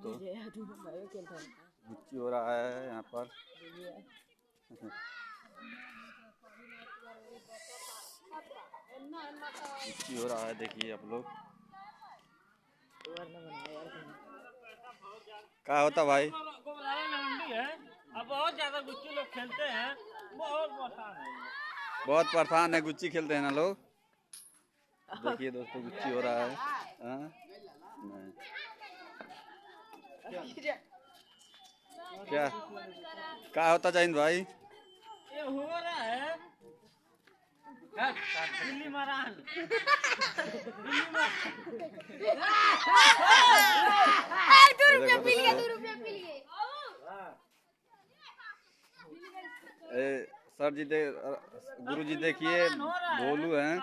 दोस्तों, गुच्ची हो रहा है यहाँ पर। गुच्ची हो रहा है, देखिए आप लोग। क्या होता भाई? अब बहुत ज्यादा गुच्ची लोग खेलते हैं, बहुत परेशान है गुच्ची खेलते हैं ना लोग। देखिए दोस्तों, गुच्ची हो रहा है। क्या होता जैन भाई? ये हो रहा है दिल्ली महाराज। सर जी गुरु जी देखिए, गोलू हैं।